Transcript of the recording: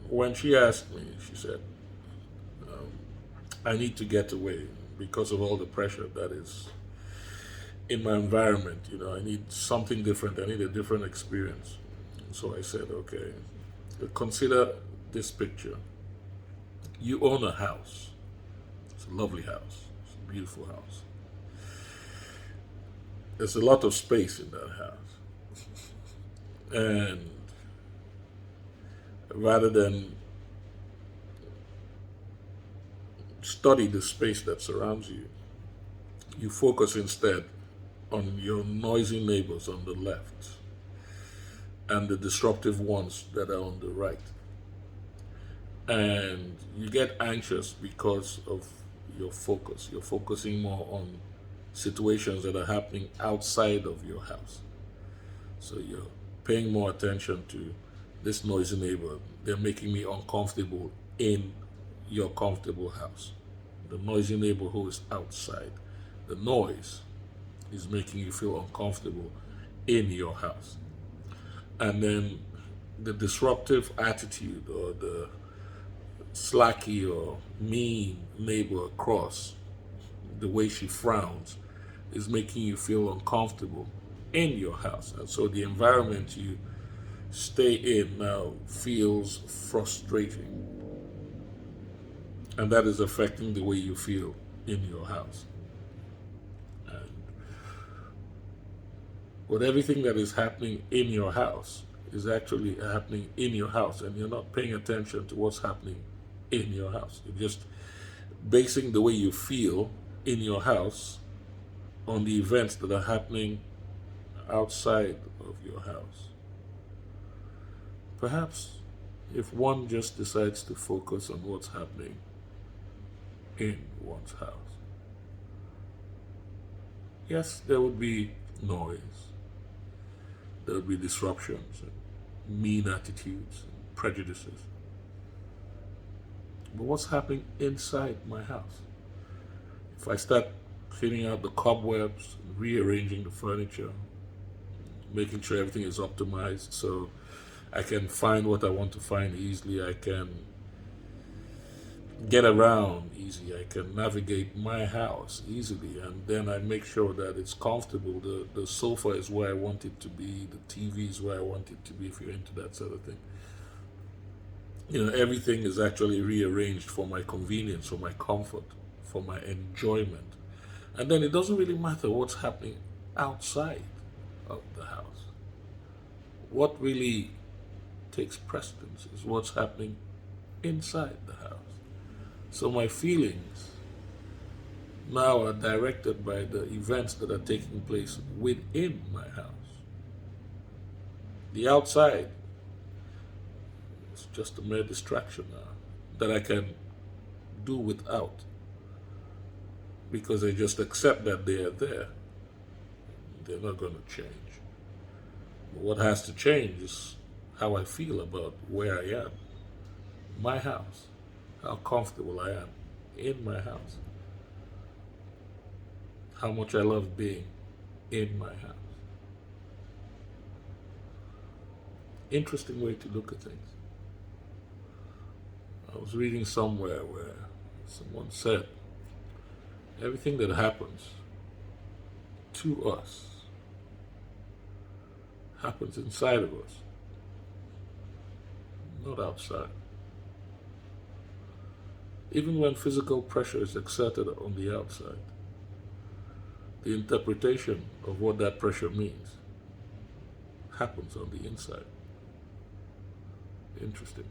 when she asked me, she said, I need to get away because of all the pressure that is in my environment. I need something different. I need a different experience. So I said, okay, consider this picture. You own a house. It's a lovely house. It's a beautiful house. There's a lot of space in that house. And rather than study the space that surrounds you, you focus instead on your noisy neighbors on the left and the disruptive ones that are on the right. And you get anxious because of your focus. You're focusing more on situations that are happening outside of your house. So you're paying more attention to this noisy neighbor. They're making me uncomfortable in your comfortable house. The noisy neighbor who is outside. The noise is making you feel uncomfortable in your house. And then the disruptive attitude or the slacky or mean neighbor across, the way she frowns, is making you feel uncomfortable in your house. And so the environment you stay in now feels frustrating. And that is affecting the way you feel in your house. And with everything that is happening in your house is actually happening in your house, and you're not paying attention to what's happening in your house. You're just basing the way you feel in your house on the events that are happening outside of your house. Perhaps if one just decides to focus on what's happening in one's house. Yes, there would be noise, there would be disruptions, and mean attitudes, and prejudices. But what's happening inside my house? If I start cleaning out the cobwebs, rearranging the furniture, making sure everything is optimized so I can find what I want to find easily, I can get around easy, I can navigate my house easily, and then I make sure that it's comfortable. The sofa is where I want it to be, the TV is where I want it to be, if you're into that sort of thing. Everything is actually rearranged for my convenience, for my comfort, for my enjoyment. And then it doesn't really matter what's happening outside of the house. What really takes precedence is what's happening inside the house. So my feelings now are directed by the events that are taking place within my house. The outside is just a mere distraction now that I can do without, because I just accept that they are there. They're not going to change. But what has to change is how I feel about where I am, my house, how comfortable I am in my house, how much I love being in my house. Interesting way to look at things. I was reading somewhere where someone said everything that happens to us happens inside of us, not outside. Even when physical pressure is exerted on the outside, the interpretation of what that pressure means happens on the inside. Interesting.